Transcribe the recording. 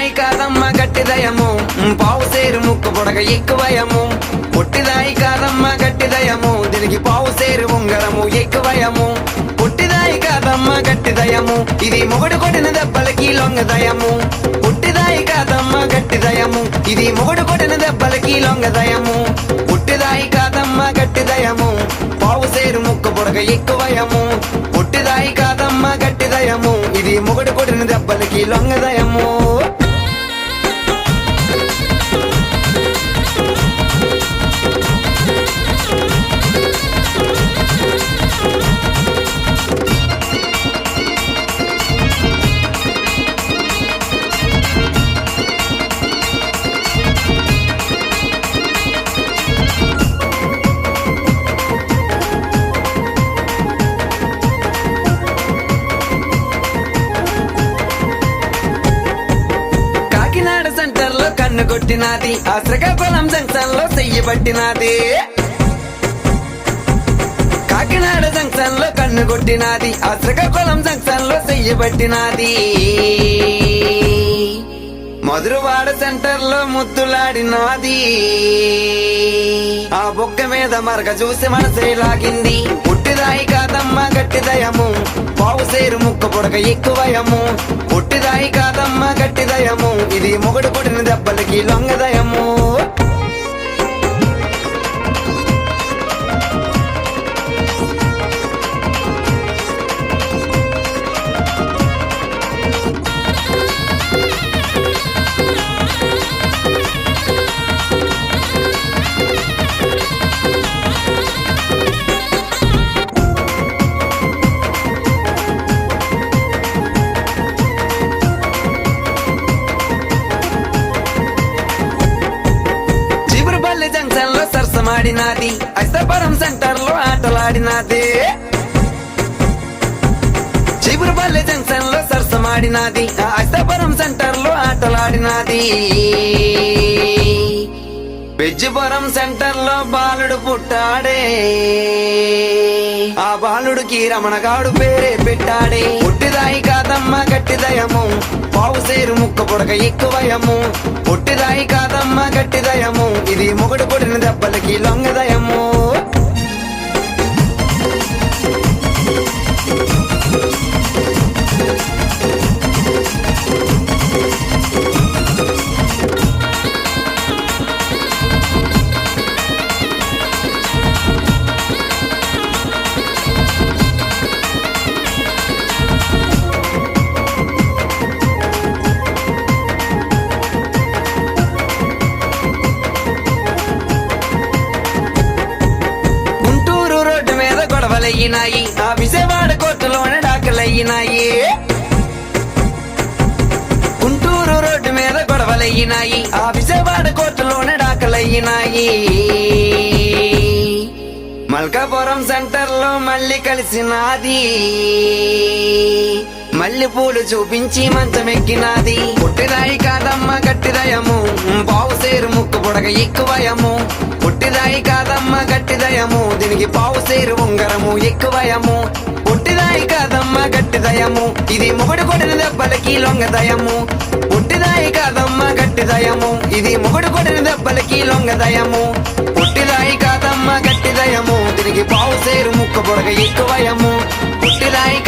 పొట్టిదాయి కాదమ్మ గట్టిదయము పావు సేరు ముక్కు పొడగ ఎక్కువయము పొట్టిదాయి కాదమ్మ గట్టిదయము దీనికి పావు సేరు ఉంగరము ఎక్కువయము పొట్టిదాయి కాదమ్మ గట్టిదయము ఇది మొగుడు కొట్టిన దెబ్బలకి లొంగదయము పొట్టిదాయి కాదమ్మ గట్టిదయము ఇది మొగుడు కొట్టిన దెబ్బలకి లొంగదయము పొట్టిదాయి కాదమ్మ గట్టిదయము పావు సేరు ముక్కు పొడగ ఎక్కువయము పొట్టిదాయి కాదమ్మ గట్టిదయము ఇది మొగుడు కొట్టిన దెబ్బలకి లొంగదయము కన్ను కొట్టినాది ఆ శ్రీకాకుళం జంక్షన్ లో చెయ్యి పట్టినాది కాకినాడ జంక్షన్ లో కన్ను కొట్టినాది ఆ శ్రీకాకుళం జంక్షన్ లో చెయ్యి పట్టినాది మధురవాడ సెంటర్ లో ముద్దులాడినాది ఆ బొక్క మీద మరక చూసి మనసే లాగింది పొట్టిదాయి కాదమ్మ గట్టిదయము పావు సేరు ముక్క పొడక ఎక్కువయము పొట్టిదాయి కాదమ్మ గట్టిదయము ఇది మొగుడు కొట్టిన దెబ్బలకి లొంగదయము జంక్షన్ లో సరసమాడినాది ఐస్తాపురం సెంటర్ లో ఆటలాడినాది చీపురుపల్లి జంక్షన్ లో సరసమాడినాది ఐస్తాపురం సెంటర్ లో ఆటలాడినాది పెజ్జిపురం సెంటర్ లో బాలుడు పుట్టాడే ఆ బాలుడికి రమణగాడు పేరే పెట్టాడే పొట్టిదాయి కాదమ్మ గట్టిదయము పావు సేరు ముక్క పొడక ఎక్కువయము పొట్టిదాయి కాదమ్మ గట్టిదయము ఇది మొగుడు కొట్టిన దెబ్బలకి లొంగదయము గొడవలయ్యినాయి ఆ విజయవాడ కోర్టులోనే డాకలయ్యినాయి గుంటూరు రోడ్డు మీద గొడవలయ్యినాయి ఆ విజయవాడ కోర్టులోనే డాకలయ్యినాయి మల్కాపురం సెంటర్ లో మళ్ళీ కలిసినాది మల్లె పూలు చూపించి మంచమెక్కినాది పొట్టిదాయి కాదమ్మ గట్టిదయము పావు సేరు ముక్కు పొడగ ఎక్కువయము పొట్టిదాయి కాదమ్మ గట్టిదయము దీనికి పావు సేరు ఉంగరము ఎక్కువయము పొట్టిదాయి కాదమ్మ గట్టిదయము ఇది మొగుడు కొట్టిన దెబ్బలకి లొంగదయము పొట్టిదాయి కాదమ్మ గట్టిదయము ఇది మొగుడు కొట్టిన దెబ్బలకి లొంగదయము పొట్టిదాయి కాదమ్మ గట్టిదయము దీనికి పావు సేరు ముక్కు పొడగ ఎక్కువయము పొట్టిదాయి